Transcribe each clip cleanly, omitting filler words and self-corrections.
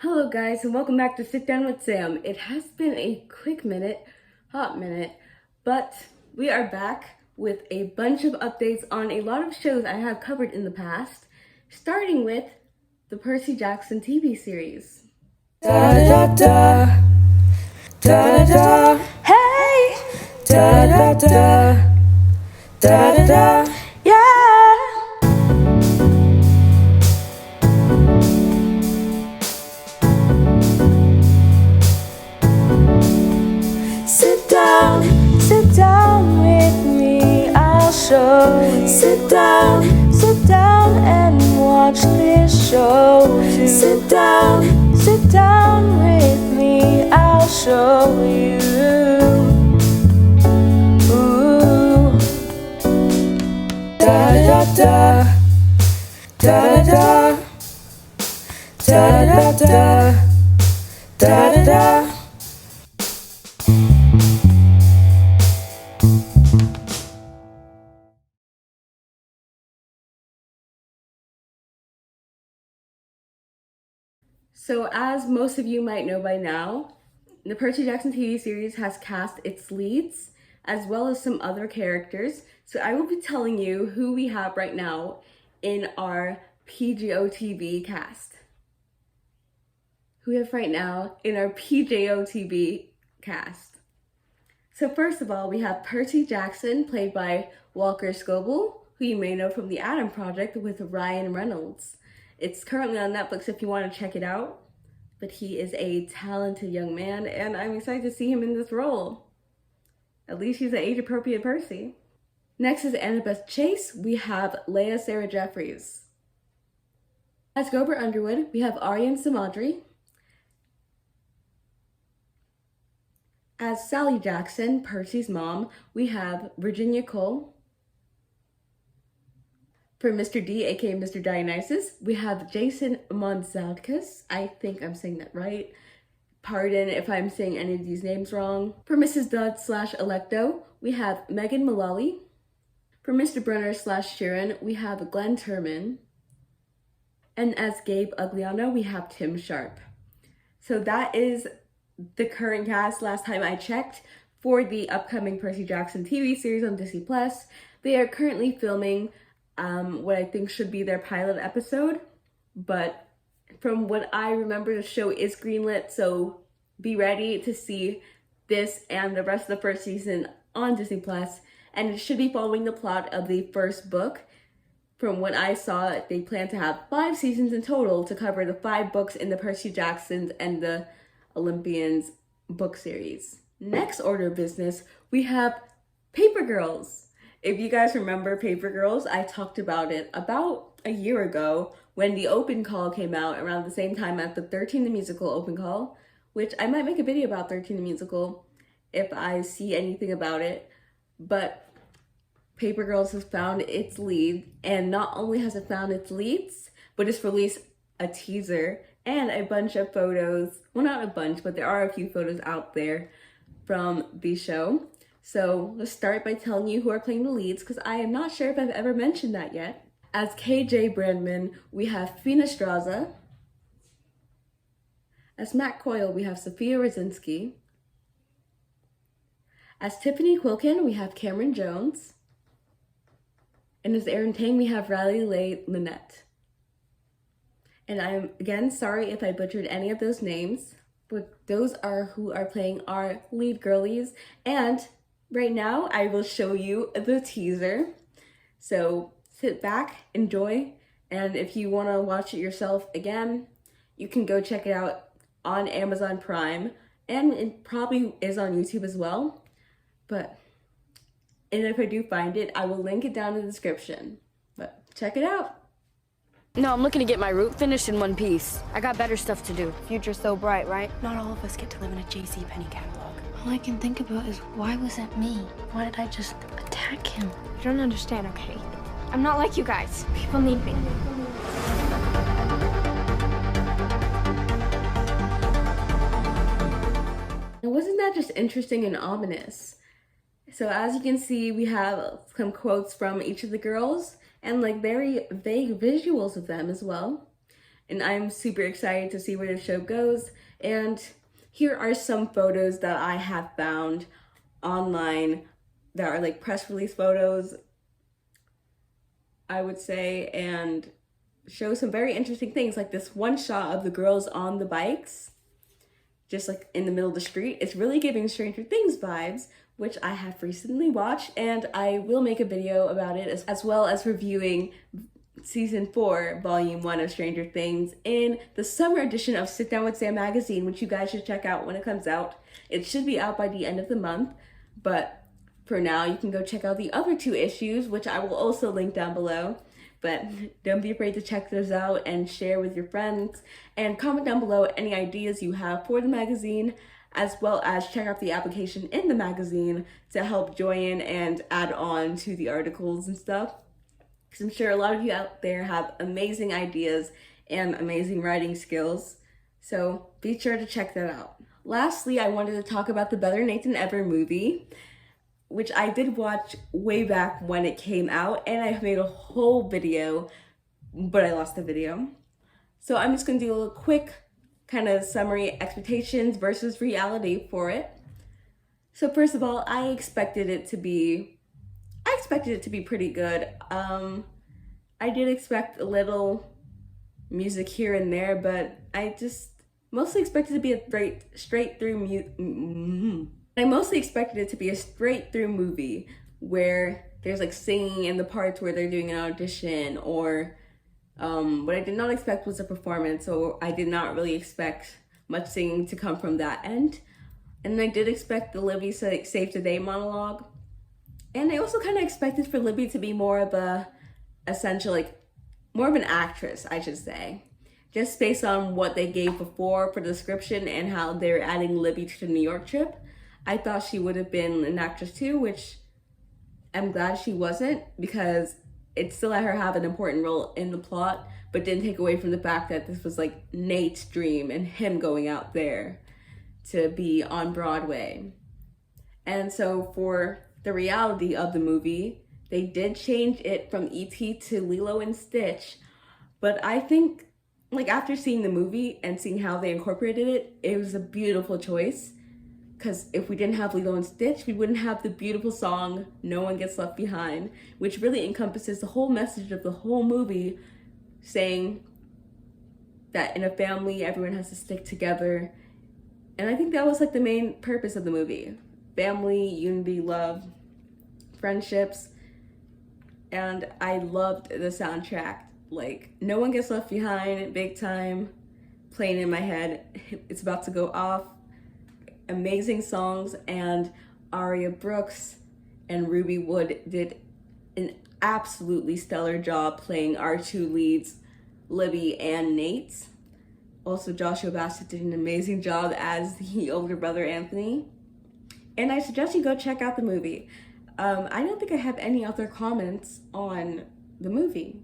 Hello guys and welcome back to Sit Down with Sam. It has been a quick minute, hot minute, but we are back with a bunch of updates on a lot of shows I have covered in the past, starting with the Percy Jackson TV series. Da da da, da da da, hey, da da da, da da da, yeah. Sit down with me, I'll show you. Sit down and watch this show. Sit down with me, I'll show you. Ooh. Da da da, da da da, da da da, da da da. So as most of you might know by now, the Percy Jackson TV series has cast its leads as well as some other characters. So I will be telling you who we have right now in our PJOTV cast. Who we have right now in our PJOTV cast. So first of all, we have Percy Jackson, played by Walker Scobell, who you may know from The Adam Project with Ryan Reynolds. It's currently on Netflix if you want to check it out, but he is a talented young man, and I'm excited to see him in this role. At least he's an age-appropriate Percy. Next is Annabeth Chase. We have Leia Sarah Jeffries. As Grover Underwood, we have Aryan Samadri. As Sally Jackson, Percy's mom, we have Virginia Cole. For Mr. D, aka Mr. Dionysus, we have Jason Mantzoukas. I think I'm saying that right. Pardon if I'm saying any of these names wrong. For Mrs. Dodd / Electo, we have Megan Mullally. For Mr. Brunner / Sheeran, we have Glenn Turman. And as Gabe Ugliano, we have Tim Sharp. So that is the current cast last time I checked for the upcoming Percy Jackson TV series on Disney+. They are currently filming what I think should be their pilot episode, but from what I remember, the show is greenlit, so be ready to see this and the rest of the first season on Disney+, and it should be following the plot of the first book. From what I saw, they plan to have 5 seasons in total to cover the 5 books in the Percy Jacksons and the Olympians book series. Next order of business, we have Paper Girls. If you guys remember Paper Girls, I talked about it about a year ago when the open call came out around the same time as the 13 the Musical open call, which I might make a video about 13 the Musical if I see anything about it. But Paper Girls has found its lead, and not only has it found its leads, but it's released a teaser and a bunch of photos. Well, not a bunch, but there are a few photos out there from the show. So let's start by telling you who are playing the leads, because I am not sure if I've ever mentioned that yet. As KJ Brandman, we have Fina Straza. As Matt Coyle, we have Sophia Rosinski. As Tiffany Quilkin, we have Cameron Jones. And as Aaron Tang, we have Riley Leigh Lynette. And I'm, again, sorry if I butchered any of those names, but those are who are playing our lead girlies. And right now, I will show you the teaser. So sit back, enjoy, and if you want to watch it yourself again, you can go check it out on Amazon Prime, and it probably is on YouTube as well. And if I do find it, I will link it down in the description. But check it out. No, I'm looking to get my route finished in one piece. I got better stuff to do. Future's so bright, right? Not all of us get to live in a JCPenney catalog. All I can think about is, why was it me? Why did I just attack him? You don't understand, okay? I'm not like you guys. People need me. And wasn't that just interesting and ominous? So as you can see, we have some quotes from each of the girls and like very vague visuals of them as well. and I'm super excited to see where the show goes. And here are some photos that I have found online that are like press release photos, I would say, and show some very interesting things, like this one shot of the girls on the bikes, just like in the middle of the street. It's really giving Stranger Things vibes, which I have recently watched, and I will make a video about it, as well as reviewing season 4, volume 1 of Stranger Things in the summer edition of Sit Down with Sam magazine, which you guys should check out when it comes out. It should be out by the end of the month, but for now you can go check out the other 2 issues, which I will also link down below. But don't be afraid to check those out and share with your friends, and comment down below any ideas you have for the magazine, as well as check out the application in the magazine to help join and add on to the articles and stuff. Because I'm sure a lot of you out there have amazing ideas and amazing writing skills, so be sure to check that out. Lastly, I wanted to talk about the Better Nate Than Ever movie, which I did watch way back when it came out, and I made a whole video, but I lost the video. So I'm just gonna do a little quick kind of summary, expectations versus reality for it. So first of all, I expected it to be pretty good. I did expect a little music here and there, but I just mostly expected it to be a straight through movie where there's like singing in the parts where they're doing an audition, or what I did not expect was a performance, so I did not really expect much singing to come from that end. And I did expect the Libby Save Today monologue. And I also kind of expected for Libby to be more of more of an actress, I should say. Just based on what they gave before for the description and how they're adding Libby to the New York trip. I thought she would have been an actress too, which I'm glad she wasn't, because it still let her have an important role in the plot, but didn't take away from the fact that this was like Nate's dream and him going out there to be on Broadway. And so for the reality of the movie, they did change it from E.T. to Lilo and Stitch, but I think, like, after seeing the movie and seeing how they incorporated it, it was a beautiful choice. Because if we didn't have Lilo and Stitch, we wouldn't have the beautiful song No One Gets Left Behind, which really encompasses the whole message of the whole movie, saying that in a family, everyone has to stick together. And I think that was like the main purpose of the movie. Family, unity, love, friendships. And I loved the soundtrack. Like, No One Gets Left Behind, big time, playing in my head. It's about to go off. Amazing songs, and Aria Brooks and Ruby Wood did an absolutely stellar job playing our 2 leads, Libby and Nate. Also, Joshua Bassett did an amazing job as the older brother, Anthony. And I suggest you go check out the movie. I don't think I have any other comments on the movie.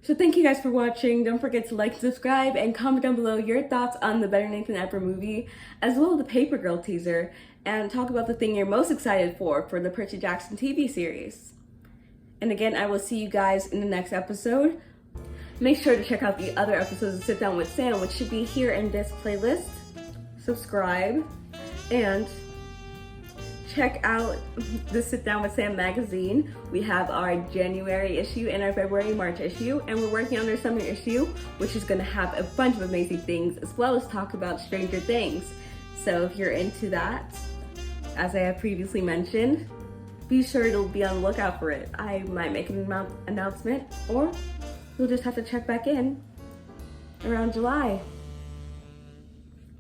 So thank you guys for watching. Don't forget to like, subscribe, and comment down below your thoughts on the Better Nate Than Ever movie, as well as the Paper Girl teaser, and talk about the thing you're most excited for the Percy Jackson TV series. And again, I will see you guys in the next episode. Make sure to check out the other episodes of Sit Down with Sam, which should be here in this playlist. Subscribe, and check out the Sit Down with Sam magazine. We have our January issue and our February-March issue, and we're working on our summer issue, which is going to have a bunch of amazing things, as well as talk about Stranger Things. So if you're into that, as I have previously mentioned, be sure to be on the lookout for it. I might make an announcement, or you'll just have to check back in around July.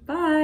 Bye!